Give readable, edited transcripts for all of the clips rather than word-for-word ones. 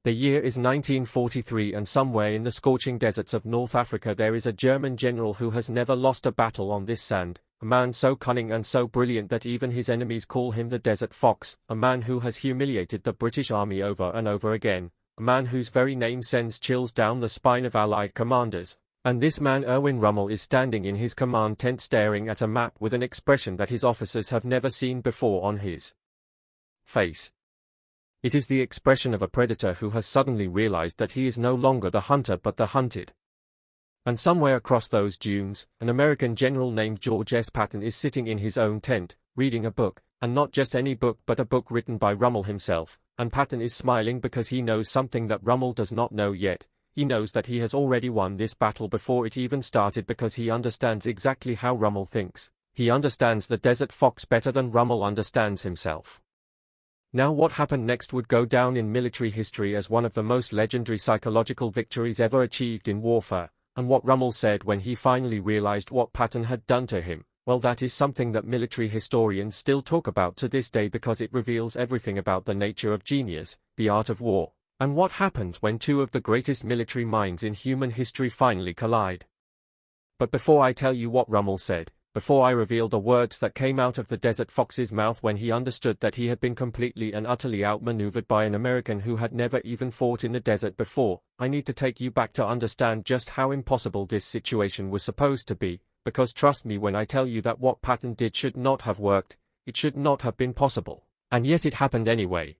The year is 1943, and somewhere in the scorching deserts of North Africa there is a German general who has never lost a battle on this sand, a man so cunning and so brilliant that even his enemies call him the Desert Fox, a man who has humiliated the British Army over and over again, a man whose very name sends chills down the spine of Allied commanders. And this man Erwin Rommel is standing in his command tent staring at a map with an expression that his officers have never seen before on his face. It is the expression of a predator who has suddenly realized that he is no longer the hunter but the hunted. And somewhere across those dunes, an American general named George Patton is sitting in his own tent, reading a book, and not just any book but a book written by Rommel himself, and Patton is smiling because he knows something that Rommel does not know yet. He knows that he has already won this battle before it even started because he understands exactly how Rommel thinks. He understands the Desert Fox better than Rommel understands himself. Now what happened next would go down in military history as one of the most legendary psychological victories ever achieved in warfare, and what Rommel said when he finally realized what Patton had done to him, well, that is something that military historians still talk about to this day because it reveals everything about the nature of genius, the art of war, and what happens when two of the greatest military minds in human history finally collide. But before I tell you what Rommel said, before I reveal the words that came out of the Desert Fox's mouth when he understood that he had been completely and utterly outmaneuvered by an American who had never even fought in the desert before, I need to take you back to understand just how impossible this situation was supposed to be, because trust me when I tell you that what Patton did should not have worked, it should not have been possible, and yet it happened anyway.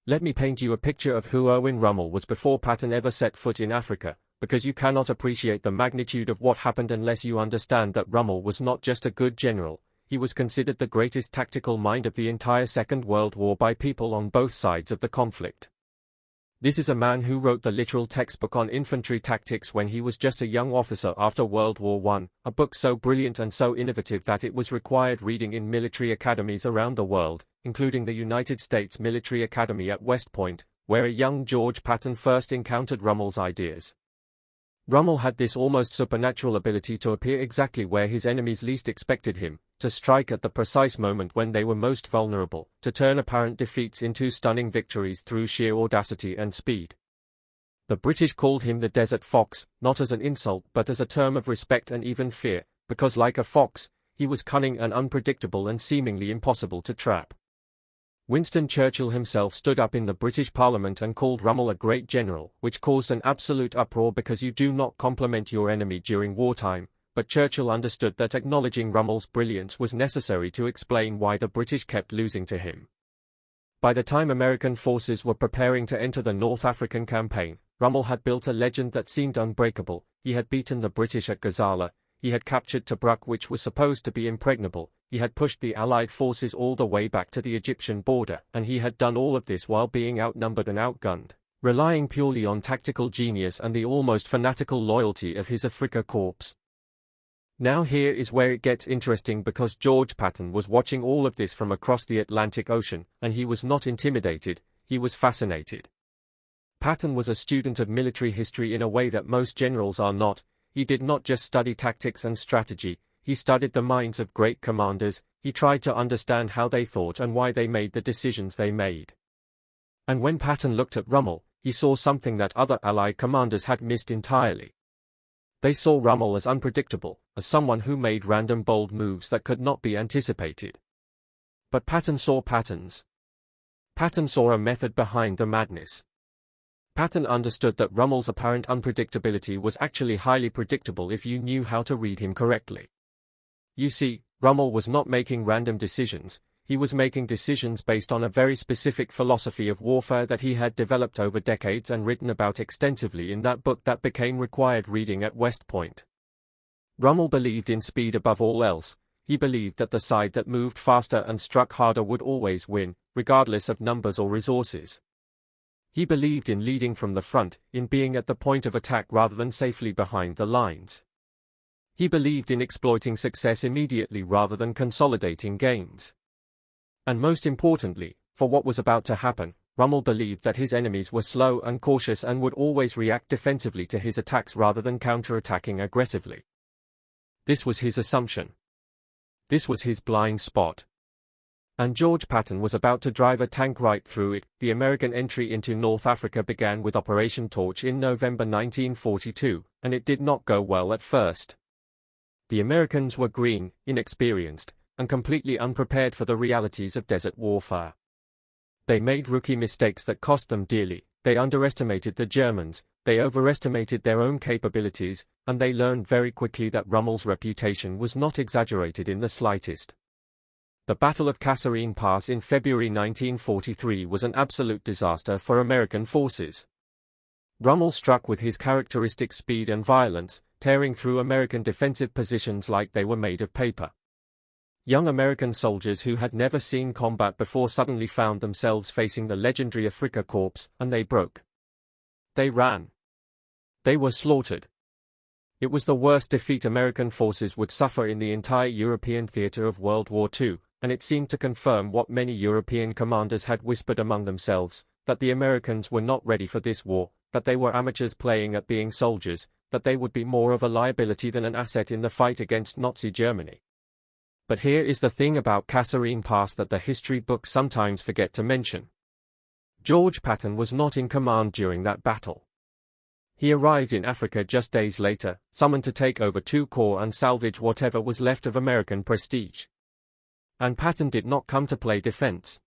Let me paint you a picture of who Erwin Rommel was before Patton ever set foot in Africa, because you cannot appreciate the magnitude of what happened unless you understand that Rommel was not just a good general, he was considered the greatest tactical mind of the entire Second World War by people on both sides of the conflict. This is a man who wrote the literal textbook on infantry tactics when he was just a young officer after World War I, a book so brilliant and so innovative that it was required reading in military academies around the world, including the United States Military Academy at West Point, where a young George Patton first encountered Rommel's ideas. Rommel had this almost supernatural ability to appear exactly where his enemies least expected him, to strike at the precise moment when they were most vulnerable, to turn apparent defeats into stunning victories through sheer audacity and speed. The British called him the Desert Fox, not as an insult but as a term of respect and even fear, because like a fox, he was cunning and unpredictable and seemingly impossible to trap. Winston Churchill himself stood up in the British Parliament and called Rommel a great general, which caused an absolute uproar because you do not compliment your enemy during wartime, but Churchill understood that acknowledging Rommel's brilliance was necessary to explain why the British kept losing to him. By the time American forces were preparing to enter the North African campaign, Rommel had built a legend that seemed unbreakable. He had beaten the British at Gazala, he had captured Tobruk, which was supposed to be impregnable, he had pushed the Allied forces all the way back to the Egyptian border, and he had done all of this while being outnumbered and outgunned, relying purely on tactical genius and the almost fanatical loyalty of his Afrika Korps. Now here is where it gets interesting because George Patton was watching all of this from across the Atlantic Ocean, and he was not intimidated, he was fascinated. Patton was a student of military history in a way that most generals are not. He did not just study tactics and strategy, he studied the minds of great commanders, he tried to understand how they thought and why they made the decisions they made. And when Patton looked at Rommel, he saw something that other Allied commanders had missed entirely. They saw Rommel as unpredictable, as someone who made random bold moves that could not be anticipated. But Patton saw patterns. Patton saw a method behind the madness. Patton understood that Rommel's apparent unpredictability was actually highly predictable if you knew how to read him correctly. You see, Rommel was not making random decisions, he was making decisions based on a very specific philosophy of warfare that he had developed over decades and written about extensively in that book that became required reading at West Point. Rommel believed in speed above all else. He believed that the side that moved faster and struck harder would always win, regardless of numbers or resources. He believed in leading from the front, in being at the point of attack rather than safely behind the lines. He believed in exploiting success immediately rather than consolidating gains. And most importantly, for what was about to happen, Rommel believed that his enemies were slow and cautious and would always react defensively to his attacks rather than counter-attacking aggressively. This was his assumption. This was his blind spot. and George Patton was about to drive a tank right through it. The American entry into North Africa began with Operation Torch in November 1942, and it did not go well at first. The Americans were green, inexperienced, and completely unprepared for the realities of desert warfare. They made rookie mistakes that cost them dearly. They underestimated the Germans, they overestimated their own capabilities, and they learned very quickly that Rommel's reputation was not exaggerated in the slightest. The Battle of Kasserine Pass in February 1943 was an absolute disaster for American forces. Rommel struck with his characteristic speed and violence, tearing through American defensive positions like they were made of paper. Young American soldiers who had never seen combat before suddenly found themselves facing the legendary Afrika Korps, and they broke. They ran. They were slaughtered. It was the worst defeat American forces would suffer in the entire European theater of World War II, and it seemed to confirm what many European commanders had whispered among themselves, that the Americans were not ready for this war, that they were amateurs playing at being soldiers, that they would be more of a liability than an asset in the fight against Nazi Germany. But here is the thing about Kasserine Pass that the history books sometimes forget to mention. George Patton was not in command during that battle. He arrived in Africa just days later, summoned to take over 2 corps and salvage whatever was left of American prestige. And Patton did not come to play defense.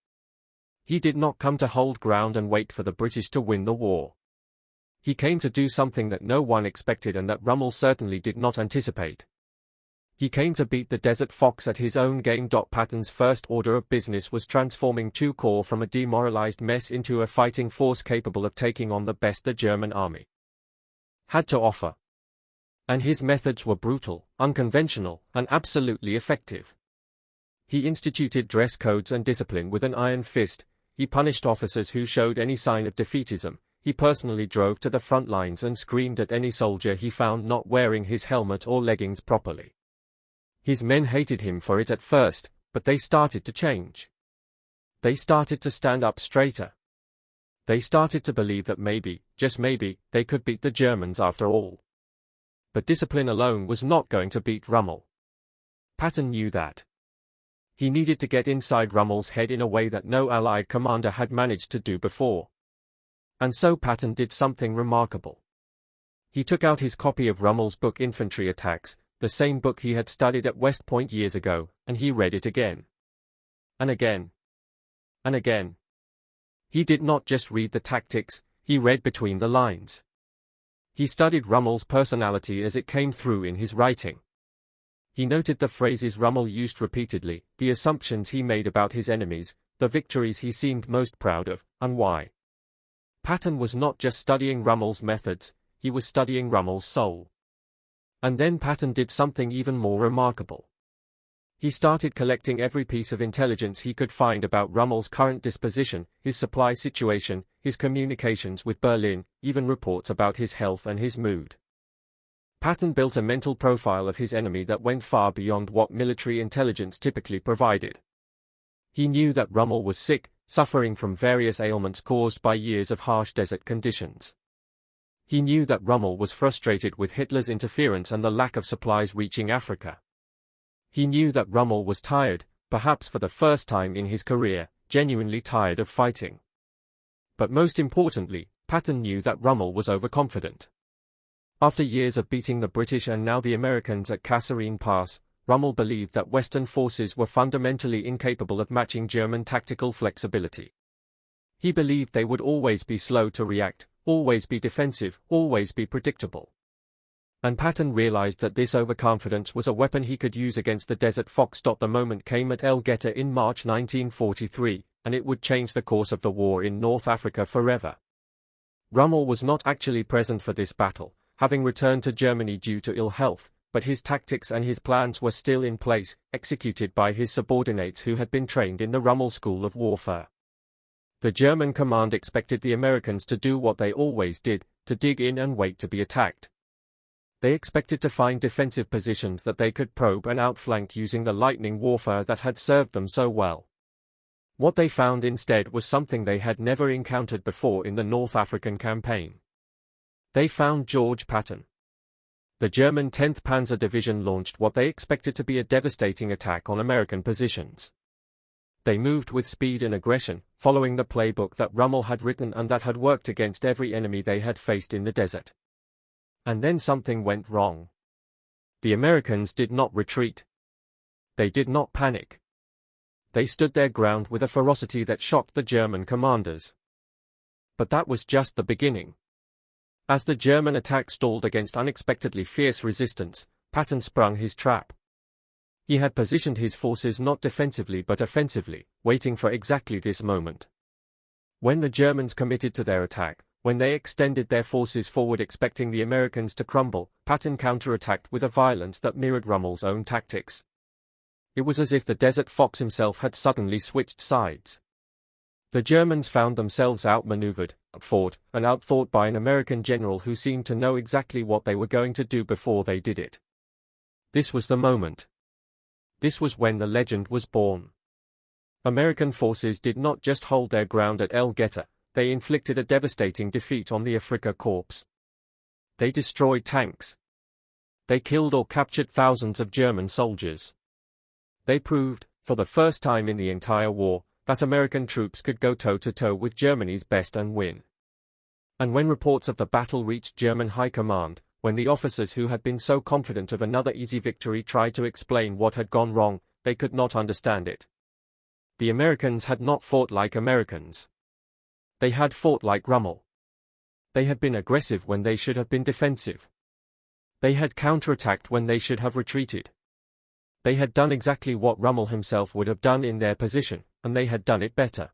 He did not come to hold ground and wait for the British to win the war. He came to do something that no one expected and that Rommel certainly did not anticipate. He came to beat the Desert Fox at his own game. Patton's first order of business was transforming 2 corps from a demoralized mess into a fighting force capable of taking on the best the German army had to offer. And his methods were brutal, unconventional, and absolutely effective. He instituted dress codes and discipline with an iron fist. He punished officers who showed any sign of defeatism. He personally drove to the front lines and screamed at any soldier he found not wearing his helmet or leggings properly. His men hated him for it at first, but they started to change. They started to stand up straighter. They started to believe that maybe, just maybe, they could beat the Germans after all. But discipline alone was not going to beat Rommel. Patton knew that. He needed to get inside Rommel's head in a way that no Allied commander had managed to do before. And so Patton did something remarkable. He took out his copy of Rommel's book Infantry Attacks, the same book he had studied at West Point years ago, and he read it again. And again. And again. He did not just read the tactics, he read between the lines. He studied Rommel's personality as it came through in his writing. He noted the phrases Rommel used repeatedly, the assumptions he made about his enemies, the victories he seemed most proud of, and why. Patton was not just studying Rommel's methods, he was studying Rommel's soul. And then Patton did something even more remarkable. He started collecting every piece of intelligence he could find about Rommel's current disposition, his supply situation, his communications with Berlin, even reports about his health and his mood. Patton built a mental profile of his enemy that went far beyond what military intelligence typically provided. He knew that Rommel was sick, suffering from various ailments caused by years of harsh desert conditions. He knew that Rommel was frustrated with Hitler's interference and the lack of supplies reaching Africa. He knew that Rommel was tired, perhaps for the first time in his career, genuinely tired of fighting. But most importantly, Patton knew that Rommel was overconfident. After years of beating the British and now the Americans at Kasserine Pass, Rommel believed that Western forces were fundamentally incapable of matching German tactical flexibility. He believed they would always be slow to react, always be defensive, always be predictable. And Patton realized that this overconfidence was a weapon he could use against the Desert Fox. The moment came at Guettar in March 1943, and it would change the course of the war in North Africa forever. Rommel was not actually present for this battle, having returned to Germany due to ill health, but his tactics and his plans were still in place, executed by his subordinates who had been trained in the Rommel school of warfare. The German command expected the Americans to do what they always did, to dig in and wait to be attacked. They expected to find defensive positions that they could probe and outflank using the lightning warfare that had served them so well. What they found instead was something they had never encountered before in the North African campaign. They found George Patton. The German 10th Panzer Division launched what they expected to be a devastating attack on American positions. They moved with speed and aggression, following the playbook that Rommel had written and that had worked against every enemy they had faced in the desert. And then something went wrong. The Americans did not retreat. They did not panic. They stood their ground with a ferocity that shocked the German commanders. But that was just the beginning. As the German attack stalled against unexpectedly fierce resistance, Patton sprung his trap. He had positioned his forces not defensively but offensively, waiting for exactly this moment. When the Germans committed to their attack, when they extended their forces forward expecting the Americans to crumble, Patton counterattacked with a violence that mirrored Rommel's own tactics. It was as if the Desert Fox himself had suddenly switched sides. The Germans found themselves outmaneuvered, outfought, and outthought by an American general who seemed to know exactly what they were going to do before they did it. This was the moment. This was when the legend was born. American forces did not just hold their ground at Guettar, they inflicted a devastating defeat on the Afrika Korps. They destroyed tanks. They killed or captured thousands of German soldiers. They proved, for the first time in the entire war, that American troops could go toe-to-toe with Germany's best and win. And when reports of the battle reached German high command, when the officers who had been so confident of another easy victory tried to explain what had gone wrong, they could not understand it. The Americans had not fought like Americans. They had fought like Rommel. They had been aggressive when they should have been defensive. They had counterattacked when they should have retreated. They had done exactly what Rommel himself would have done in their position, and they had done it better.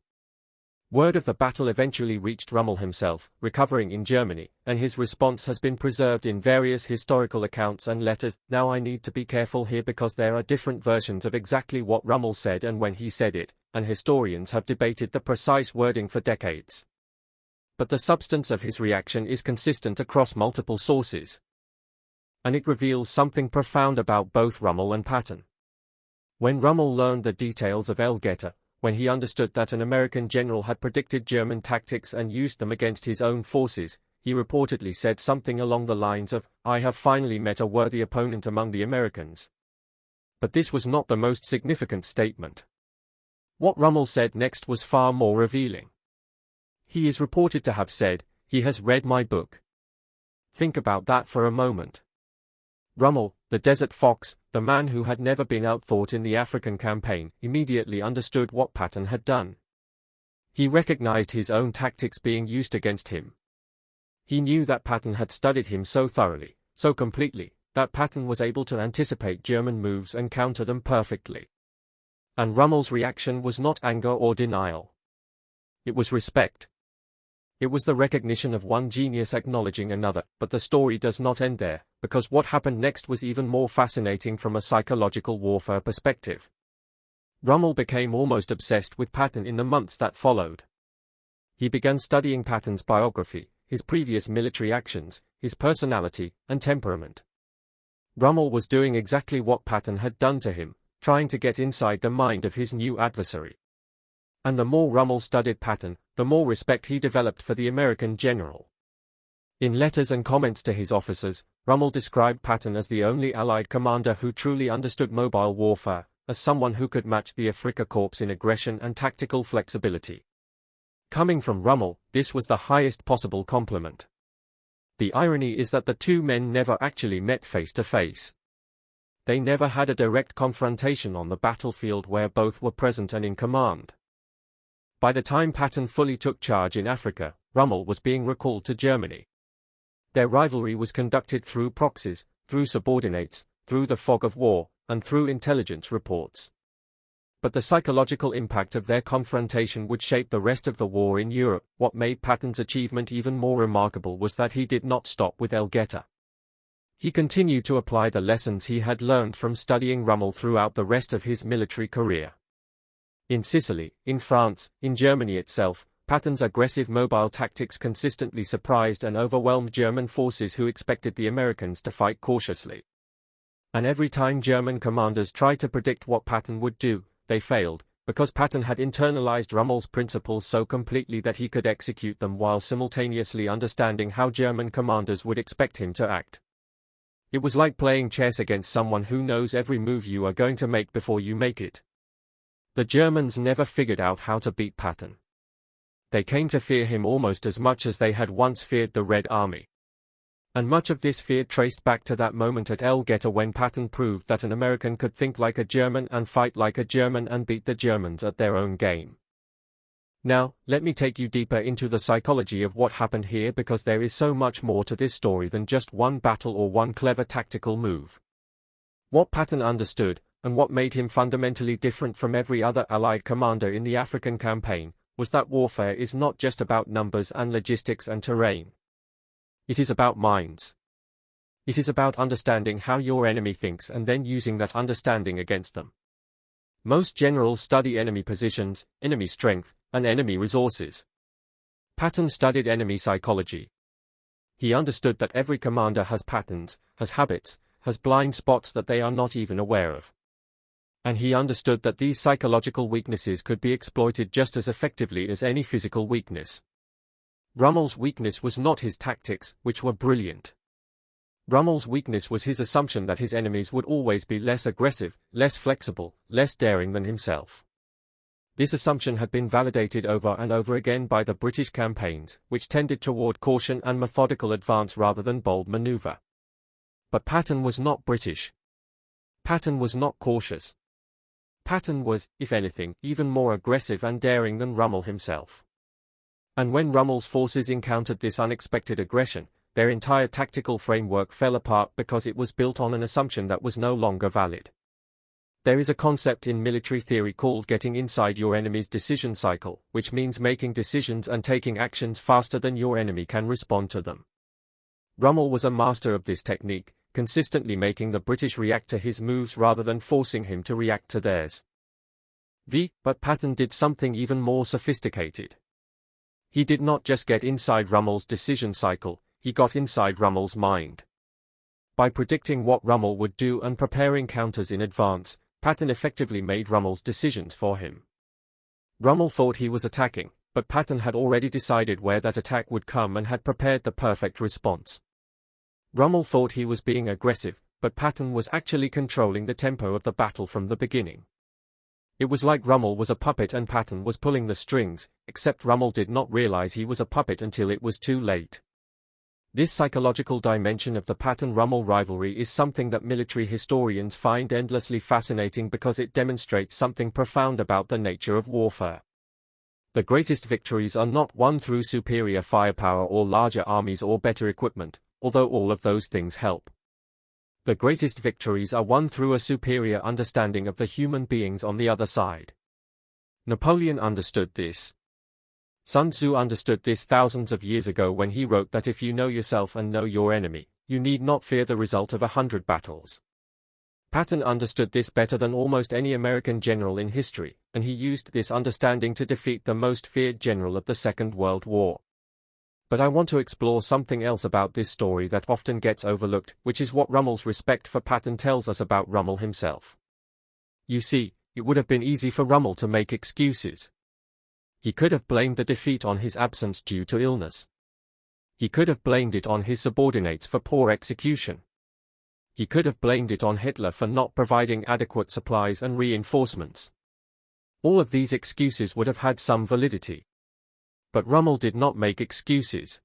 Word of the battle eventually reached Rommel himself, recovering in Germany, and his response has been preserved in various historical accounts and letters. Now I need to be careful here because there are different versions of exactly what Rommel said and when he said it, and historians have debated the precise wording for decades. But the substance of his reaction is consistent across multiple sources. And it reveals something profound about both Rommel and Patton. When Rommel learned the details of Guettar, when he understood that an American general had predicted German tactics and used them against his own forces, he reportedly said something along the lines of, "I have finally met a worthy opponent among the Americans." But this was not the most significant statement. What Rommel said next was far more revealing. He is reported to have said, "He has read my book." Think about that for a moment. Rommel, the Desert Fox, the man who had never been outthought in the African campaign, immediately understood what Patton had done. He recognized his own tactics being used against him. He knew that Patton had studied him so thoroughly, so completely, that Patton was able to anticipate German moves and counter them perfectly. And Rommel's reaction was not anger or denial. It was respect. It was the recognition of one genius acknowledging another, but the story does not end there, because what happened next was even more fascinating from a psychological warfare perspective. Rommel became almost obsessed with Patton in the months that followed. He began studying Patton's biography, his previous military actions, his personality, and temperament. Rommel was doing exactly what Patton had done to him, trying to get inside the mind of his new adversary. And the more Rommel studied Patton, the more respect he developed for the American general. In letters and comments to his officers, Rommel described Patton as the only Allied commander who truly understood mobile warfare, as someone who could match the Afrika Korps in aggression and tactical flexibility. Coming from Rommel, this was the highest possible compliment. The irony is that the two men never actually met face to face. They never had a direct confrontation on the battlefield where both were present and in command. By the time Patton fully took charge in Africa, Rommel was being recalled to Germany. Their rivalry was conducted through proxies, through subordinates, through the fog of war, and through intelligence reports. But the psychological impact of their confrontation would shape the rest of the war in Europe. What made Patton's achievement even more remarkable was that he did not stop with Guettar. He continued to apply the lessons he had learned from studying Rommel throughout the rest of his military career. In Sicily, in France, in Germany itself, Patton's aggressive mobile tactics consistently surprised and overwhelmed German forces who expected the Americans to fight cautiously. And every time German commanders tried to predict what Patton would do, they failed, because Patton had internalized Rommel's principles so completely that he could execute them while simultaneously understanding how German commanders would expect him to act. It was like playing chess against someone who knows every move you are going to make before you make it. The Germans never figured out how to beat Patton. They came to fear him almost as much as they had once feared the Red Army. And much of this fear traced back to that moment at Guettar when Patton proved that an American could think like a German and fight like a German and beat the Germans at their own game. Now, let me take you deeper into the psychology of what happened here, because there is so much more to this story than just one battle or one clever tactical move. What Patton understood, and what made him fundamentally different from every other Allied commander in the African campaign, was that warfare is not just about numbers and logistics and terrain. It is about minds. It is about understanding how your enemy thinks and then using that understanding against them. Most generals study enemy positions, enemy strength, and enemy resources. Patton studied enemy psychology. He understood that every commander has patterns, has habits, has blind spots that they are not even aware of. And he understood that these psychological weaknesses could be exploited just as effectively as any physical weakness. Rommel's weakness was not his tactics, which were brilliant. Rommel's weakness was his assumption that his enemies would always be less aggressive, less flexible, less daring than himself. This assumption had been validated over and over again by the British campaigns, which tended toward caution and methodical advance rather than bold maneuver. But Patton was not British. Patton was not cautious. Patton was, if anything, even more aggressive and daring than Rommel himself. And when Rommel's forces encountered this unexpected aggression, their entire tactical framework fell apart because it was built on an assumption that was no longer valid. There is a concept in military theory called getting inside your enemy's decision cycle, which means making decisions and taking actions faster than your enemy can respond to them. Rommel was a master of this technique, consistently making the British react to his moves rather than forcing him to react to theirs. But Patton did something even more sophisticated. He did not just get inside Rommel's decision cycle, he got inside Rommel's mind. By predicting what Rommel would do and preparing counters in advance, Patton effectively made Rommel's decisions for him. Rommel thought he was attacking, but Patton had already decided where that attack would come and had prepared the perfect response. Rommel thought he was being aggressive, but Patton was actually controlling the tempo of the battle from the beginning. It was like Rommel was a puppet and Patton was pulling the strings, except Rommel did not realize he was a puppet until it was too late. This psychological dimension of the Patton-Rommel rivalry is something that military historians find endlessly fascinating because it demonstrates something profound about the nature of warfare. The greatest victories are not won through superior firepower or larger armies or better equipment, although all of those things help. The greatest victories are won through a superior understanding of the human beings on the other side. Napoleon understood this. Sun Tzu understood this thousands of years ago when he wrote that if you know yourself and know your enemy, you need not fear the result of 100 battles. Patton understood this better than almost any American general in history, and he used this understanding to defeat the most feared general of the Second World War. But I want to explore something else about this story that often gets overlooked, which is what Rommel's respect for Patton tells us about Rommel himself. You see, it would have been easy for Rommel to make excuses. He could have blamed the defeat on his absence due to illness. He could have blamed it on his subordinates for poor execution. He could have blamed it on Hitler for not providing adequate supplies and reinforcements. All of these excuses would have had some validity. But Rommel did not make excuses.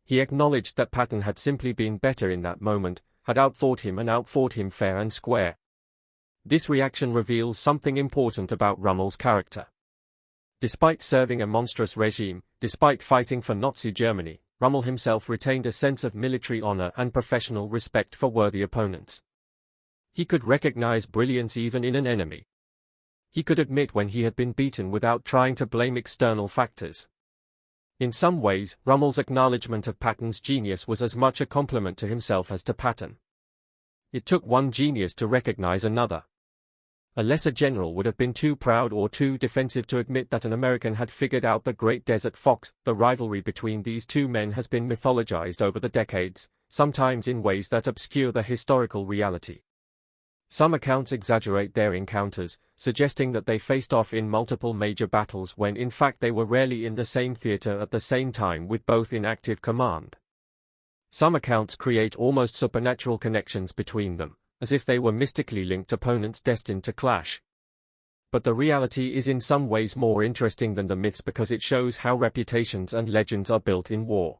He acknowledged that Patton had simply been better in that moment, had outfought him and outfought him fair and square. This reaction reveals something important about Rommel's character. Despite serving a monstrous regime, despite fighting for Nazi Germany, Rommel himself retained a sense of military honor and professional respect for worthy opponents. He could recognize brilliance even in an enemy. He could admit when he had been beaten without trying to blame external factors. In some ways, Rommel's acknowledgement of Patton's genius was as much a compliment to himself as to Patton. It took one genius to recognize another. A lesser general would have been too proud or too defensive to admit that an American had figured out the Great Desert Fox. The rivalry between these two men has been mythologized over the decades, sometimes in ways that obscure the historical reality. Some accounts exaggerate their encounters, suggesting that they faced off in multiple major battles when in fact they were rarely in the same theater at the same time with both in active command. Some accounts create almost supernatural connections between them, as if they were mystically linked opponents destined to clash. But the reality is in some ways more interesting than the myths because it shows how reputations and legends are built in war.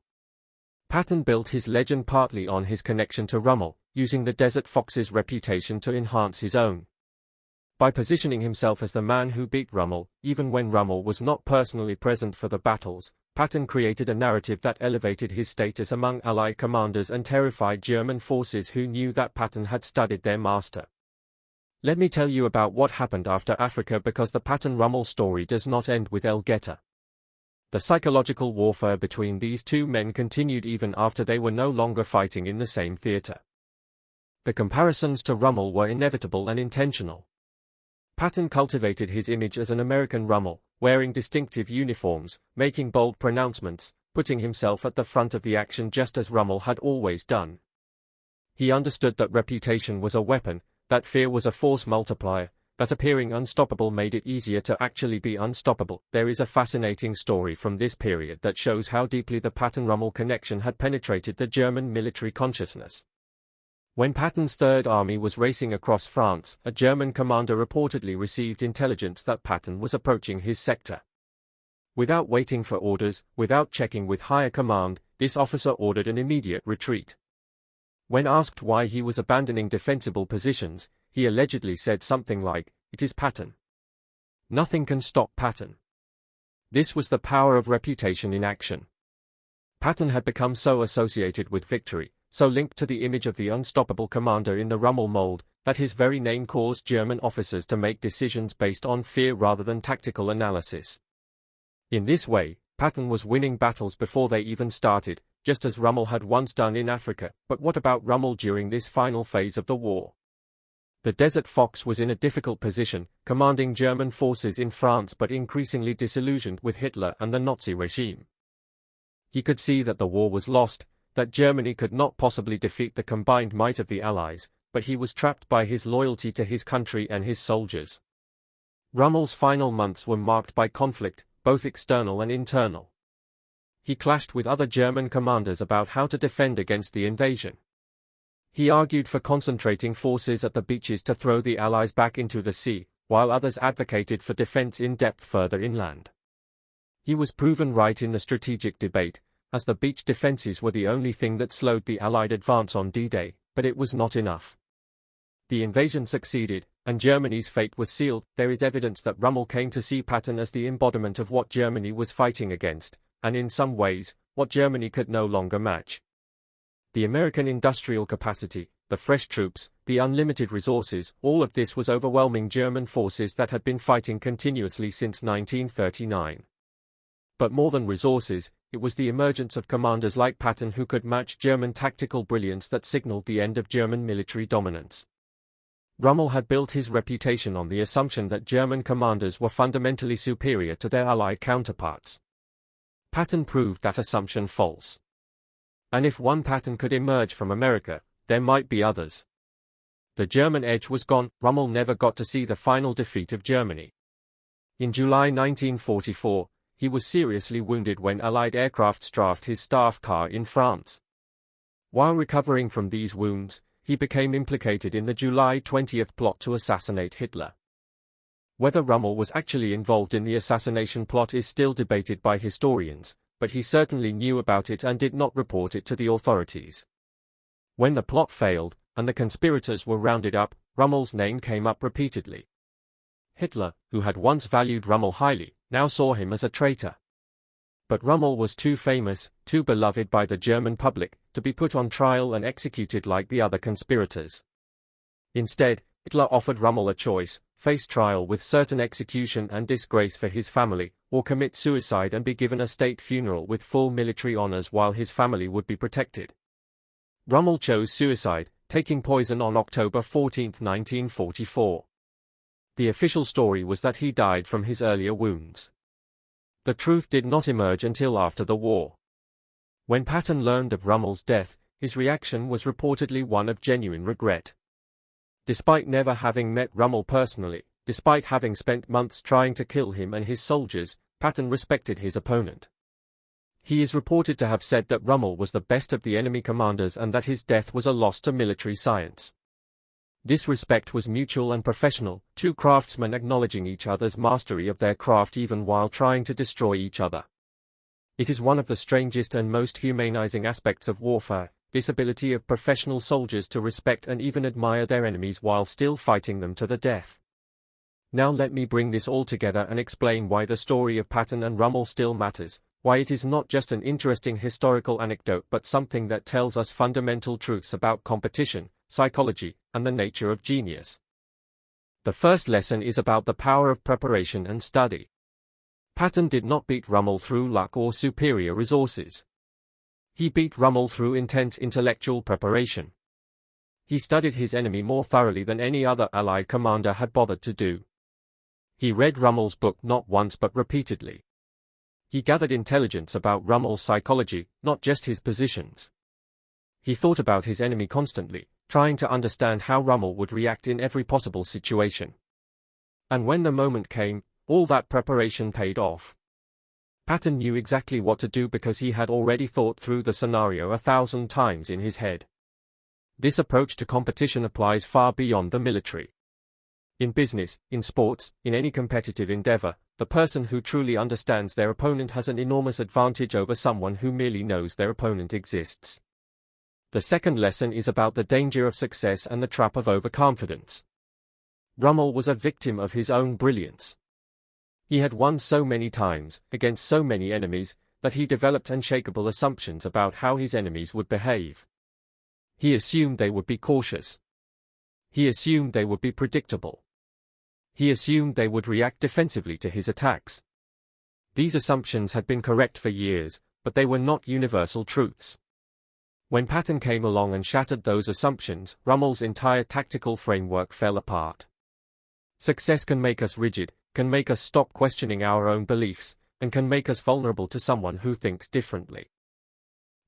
Patton built his legend partly on his connection to Rommel, using the Desert Fox's reputation to enhance his own. By positioning himself as the man who beat Rommel, even when Rommel was not personally present for the battles, Patton created a narrative that elevated his status among Allied commanders and terrified German forces who knew that Patton had studied their master. Let me tell you about what happened after Africa because the Patton-Rommel story does not end with Guettar. The psychological warfare between these two men continued even after they were no longer fighting in the same theater. The comparisons to Rommel were inevitable and intentional. Patton cultivated his image as an American Rommel, wearing distinctive uniforms, making bold pronouncements, putting himself at the front of the action just as Rommel had always done. He understood that reputation was a weapon, that fear was a force multiplier, that appearing unstoppable made it easier to actually be unstoppable. There is a fascinating story from this period that shows how deeply the Patton-Rommel connection had penetrated the German military consciousness. When Patton's Third Army was racing across France, a German commander reportedly received intelligence that Patton was approaching his sector. Without waiting for orders, without checking with higher command, this officer ordered an immediate retreat. When asked why he was abandoning defensible positions, he allegedly said something like, "It is Patton. Nothing can stop Patton." This was the power of reputation in action. Patton had become so associated with victory, so linked to the image of the unstoppable commander in the Rommel mold, that his very name caused German officers to make decisions based on fear rather than tactical analysis. In this way, Patton was winning battles before they even started, just as Rommel had once done in Africa. But what about Rommel during this final phase of the war? The Desert Fox was in a difficult position, commanding German forces in France but increasingly disillusioned with Hitler and the Nazi regime. He could see that the war was lost, that Germany could not possibly defeat the combined might of the Allies, but he was trapped by his loyalty to his country and his soldiers. Rommel's final months were marked by conflict, both external and internal. He clashed with other German commanders about how to defend against the invasion. He argued for concentrating forces at the beaches to throw the Allies back into the sea, while others advocated for defense in depth further inland. He was proven right in the strategic debate, as the beach defenses were the only thing that slowed the Allied advance on D-Day, but it was not enough. The invasion succeeded, and Germany's fate was sealed. There is evidence that Rommel came to see Patton as the embodiment of what Germany was fighting against, and in some ways, what Germany could no longer match. The American industrial capacity, the fresh troops, the unlimited resources, all of this was overwhelming German forces that had been fighting continuously since 1939. But more than resources, it was the emergence of commanders like Patton who could match German tactical brilliance that signaled the end of German military dominance. Rommel had built his reputation on the assumption that German commanders were fundamentally superior to their Allied counterparts. Patton proved that assumption false. And if one Patton could emerge from America, there might be others. The German edge was gone. Rommel never got to see the final defeat of Germany. In July 1944, he was seriously wounded when Allied aircraft strafed his staff car in France. While recovering from these wounds, he became implicated in the July 20 plot to assassinate Hitler. Whether Rommel was actually involved in the assassination plot is still debated by historians, but he certainly knew about it and did not report it to the authorities. When the plot failed, and the conspirators were rounded up, Rommel's name came up repeatedly. Hitler, who had once valued Rommel highly, now saw him as a traitor. But Rommel was too famous, too beloved by the German public, to be put on trial and executed like the other conspirators. Instead, Hitler offered Rommel a choice: face trial with certain execution and disgrace for his family, or commit suicide and be given a state funeral with full military honors while his family would be protected. Rommel chose suicide, taking poison on October 14, 1944. The official story was that he died from his earlier wounds. The truth did not emerge until after the war. When Patton learned of Rommel's death, his reaction was reportedly one of genuine regret. Despite never having met Rommel personally, despite having spent months trying to kill him and his soldiers, Patton respected his opponent. He is reported to have said that Rommel was the best of the enemy commanders and that his death was a loss to military science. This respect was mutual and professional, two craftsmen acknowledging each other's mastery of their craft even while trying to destroy each other. It is one of the strangest and most humanizing aspects of warfare, this ability of professional soldiers to respect and even admire their enemies while still fighting them to the death. Now let me bring this all together and explain why the story of Patton and Rommel still matters, why it is not just an interesting historical anecdote but something that tells us fundamental truths about competition, psychology, and the nature of genius. The first lesson is about the power of preparation and study. Patton did not beat Rommel through luck or superior resources. He beat Rommel through intense intellectual preparation. He studied his enemy more thoroughly than any other Allied commander had bothered to do. He read Rommel's book not once but repeatedly. He gathered intelligence about Rommel's psychology, not just his positions. He thought about his enemy constantly, trying to understand how Rommel would react in every possible situation. And when the moment came, all that preparation paid off. Patton knew exactly what to do because he had already thought through the scenario 1,000 times in his head. This approach to competition applies far beyond the military. In business, in sports, in any competitive endeavor, the person who truly understands their opponent has an enormous advantage over someone who merely knows their opponent exists. The second lesson is about the danger of success and the trap of overconfidence. Rommel was a victim of his own brilliance. He had won so many times, against so many enemies, that he developed unshakable assumptions about how his enemies would behave. He assumed they would be cautious. He assumed they would be predictable. He assumed they would react defensively to his attacks. These assumptions had been correct for years, but they were not universal truths. When Patton came along and shattered those assumptions, Rommel's entire tactical framework fell apart. Success can make us rigid, can make us stop questioning our own beliefs, and can make us vulnerable to someone who thinks differently.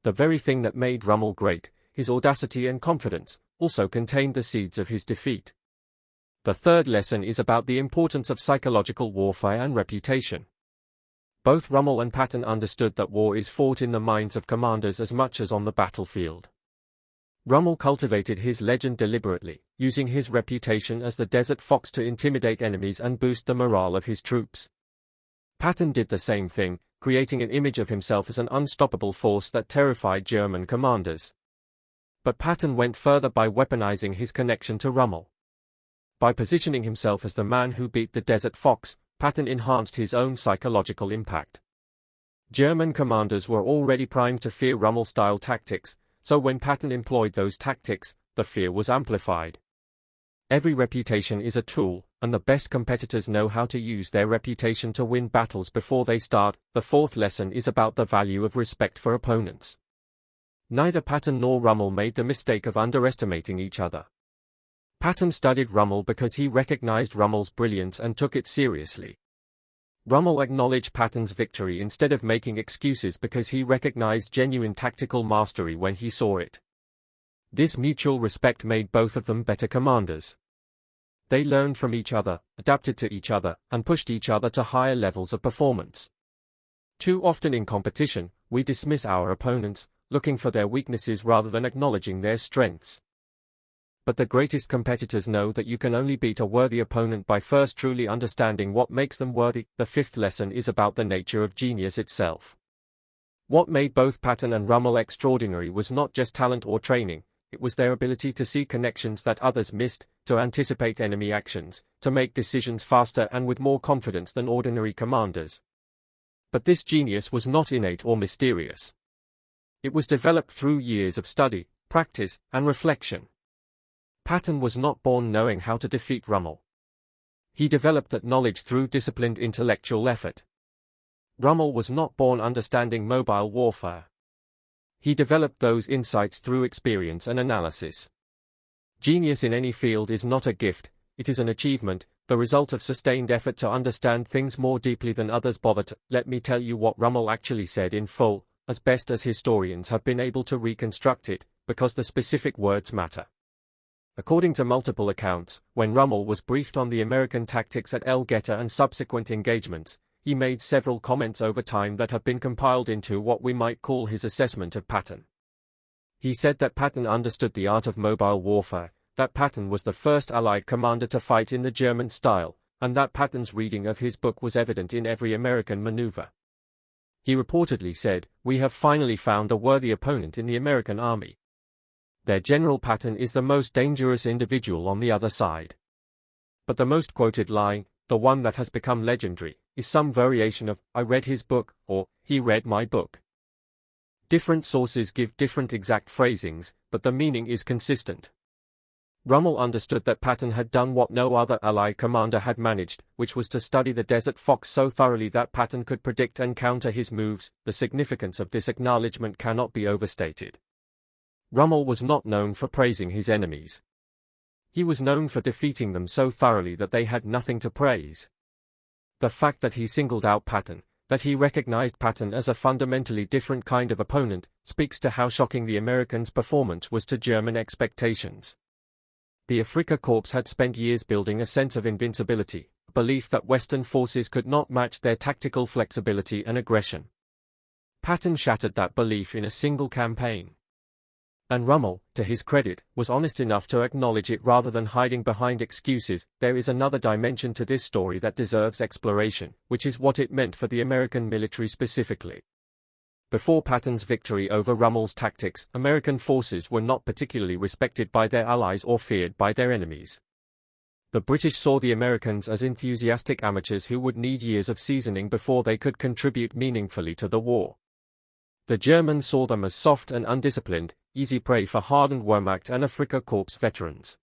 The very thing that made Rommel great, his audacity and confidence, also contained the seeds of his defeat. The third lesson is about the importance of psychological warfare and reputation. Both Rommel and Patton understood that war is fought in the minds of commanders as much as on the battlefield. Rommel cultivated his legend deliberately, using his reputation as the Desert Fox to intimidate enemies and boost the morale of his troops. Patton did the same thing, creating an image of himself as an unstoppable force that terrified German commanders. But Patton went further by weaponizing his connection to Rommel. By positioning himself as the man who beat the Desert Fox, Patton enhanced his own psychological impact. German commanders were already primed to fear Rommel-style tactics, so when Patton employed those tactics, the fear was amplified. Every reputation is a tool, and the best competitors know how to use their reputation to win battles before they start. The fourth lesson is about the value of respect for opponents. Neither Patton nor Rommel made the mistake of underestimating each other. Patton studied Rommel because he recognized Rommel's brilliance and took it seriously. Rommel acknowledged Patton's victory instead of making excuses because he recognized genuine tactical mastery when he saw it. This mutual respect made both of them better commanders. They learned from each other, adapted to each other, and pushed each other to higher levels of performance. Too often in competition, we dismiss our opponents, looking for their weaknesses rather than acknowledging their strengths. But the greatest competitors know that you can only beat a worthy opponent by first truly understanding what makes them worthy. The fifth lesson is about the nature of genius itself. What made both Patton and Rommel extraordinary was not just talent or training, it was their ability to see connections that others missed, to anticipate enemy actions, to make decisions faster and with more confidence than ordinary commanders. But this genius was not innate or mysterious. It was developed through years of study, practice, and reflection. Patton was not born knowing how to defeat Rommel. He developed that knowledge through disciplined intellectual effort. Rommel was not born understanding mobile warfare. He developed those insights through experience and analysis. Genius in any field is not a gift, it is an achievement, the result of sustained effort to understand things more deeply than others bother to. Let me tell you what Rommel actually said in full, as best as historians have been able to reconstruct it, because the specific words matter. According to multiple accounts, when Rommel was briefed on the American tactics at Guettar and subsequent engagements, he made several comments over time that have been compiled into what we might call his assessment of Patton. He said that Patton understood the art of mobile warfare, that Patton was the first Allied commander to fight in the German style, and that Patton's reading of his book was evident in every American maneuver. He reportedly said, "We have finally found a worthy opponent in the American army. Their General Patton is the most dangerous individual on the other side." But the most quoted line, the one that has become legendary, is some variation of, "I read his book," or, "He read my book." Different sources give different exact phrasings, but the meaning is consistent. Rommel understood that Patton had done what no other Allied commander had managed, which was to study the Desert Fox so thoroughly that Patton could predict and counter his moves. The significance of this acknowledgement cannot be overstated. Rommel was not known for praising his enemies. He was known for defeating them so thoroughly that they had nothing to praise. The fact that he singled out Patton, that he recognized Patton as a fundamentally different kind of opponent, speaks to how shocking the Americans' performance was to German expectations. The Afrika Korps had spent years building a sense of invincibility, a belief that Western forces could not match their tactical flexibility and aggression. Patton shattered that belief in a single campaign. And Rommel, to his credit, was honest enough to acknowledge it rather than hiding behind excuses. There is another dimension to this story that deserves exploration, which is what it meant for the American military specifically. Before Patton's victory over Rommel's tactics, American forces were not particularly respected by their allies or feared by their enemies. The British saw the Americans as enthusiastic amateurs who would need years of seasoning before they could contribute meaningfully to the war. The Germans saw them as soft and undisciplined, easy prey for hardened Wehrmacht and Afrika Korps veterans.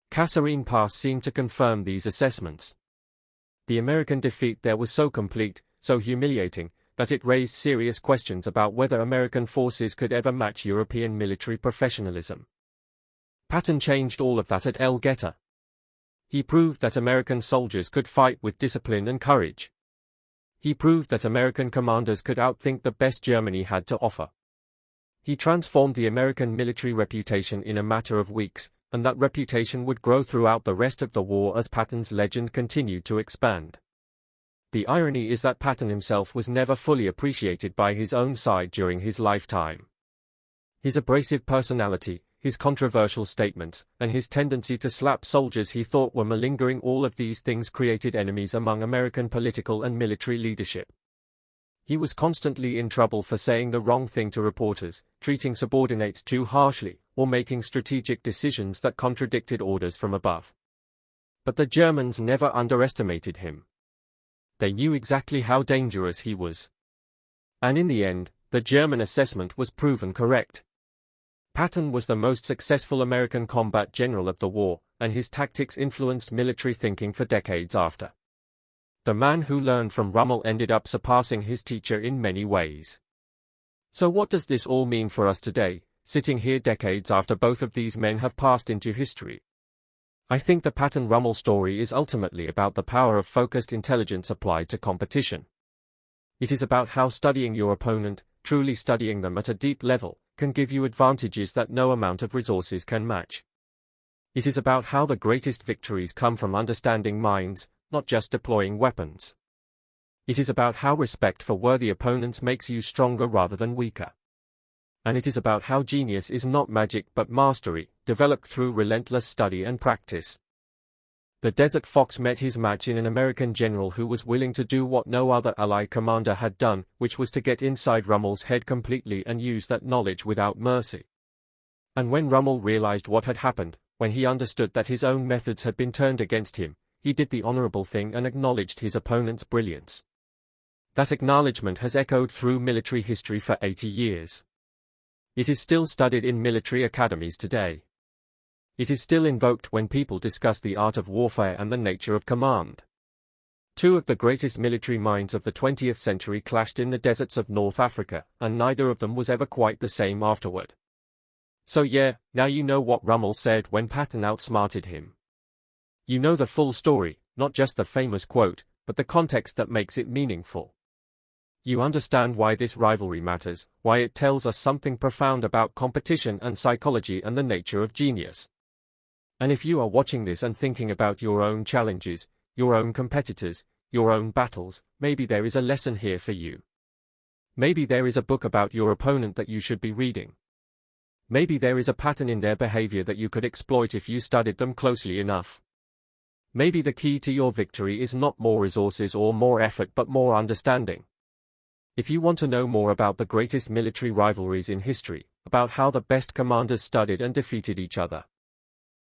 Kasserine Pass seemed to confirm these assessments. The American defeat there was so complete, so humiliating, that it raised serious questions about whether American forces could ever match European military professionalism. Patton changed all of that at Guettar. He proved that American soldiers could fight with discipline and courage. He proved that American commanders could outthink the best Germany had to offer. He transformed the American military reputation in a matter of weeks, and that reputation would grow throughout the rest of the war as Patton's legend continued to expand. The irony is that Patton himself was never fully appreciated by his own side during his lifetime. His abrasive personality, his controversial statements, and his tendency to slap soldiers he thought were malingering, all of these things created enemies among American political and military leadership. He was constantly in trouble for saying the wrong thing to reporters, treating subordinates too harshly, or making strategic decisions that contradicted orders from above. But the Germans never underestimated him. They knew exactly how dangerous he was. And in the end, the German assessment was proven correct. Patton was the most successful American combat general of the war, and his tactics influenced military thinking for decades after. The man who learned from Rommel ended up surpassing his teacher in many ways. So what does this all mean for us today, sitting here decades after both of these men have passed into history? I think the Patton-Rommel story is ultimately about the power of focused intelligence applied to competition. It is about how studying your opponent, truly studying them at a deep level, can give you advantages that no amount of resources can match. It is about how the greatest victories come from understanding minds, not just deploying weapons. It is about how respect for worthy opponents makes you stronger rather than weaker. And it is about how genius is not magic but mastery, developed through relentless study and practice. The Desert Fox met his match in an American general who was willing to do what no other Allied commander had done, which was to get inside Rommel's head completely and use that knowledge without mercy. And when Rommel realized what had happened, when he understood that his own methods had been turned against him, he did the honorable thing and acknowledged his opponent's brilliance. That acknowledgement has echoed through military history for 80 years. It is still studied in military academies today. It is still invoked when people discuss the art of warfare and the nature of command. Two of the greatest military minds of the 20th century clashed in the deserts of North Africa, and neither of them was ever quite the same afterward. So yeah, now you know what Rommel said when Patton outsmarted him. You know the full story, not just the famous quote, but the context that makes it meaningful. You understand why this rivalry matters, why it tells us something profound about competition and psychology and the nature of genius. And if you are watching this and thinking about your own challenges, your own competitors, your own battles, maybe there is a lesson here for you. Maybe there is a book about your opponent that you should be reading. Maybe there is a pattern in their behavior that you could exploit if you studied them closely enough. Maybe the key to your victory is not more resources or more effort but more understanding. If you want to know more about the greatest military rivalries in history, about how the best commanders studied and defeated each other,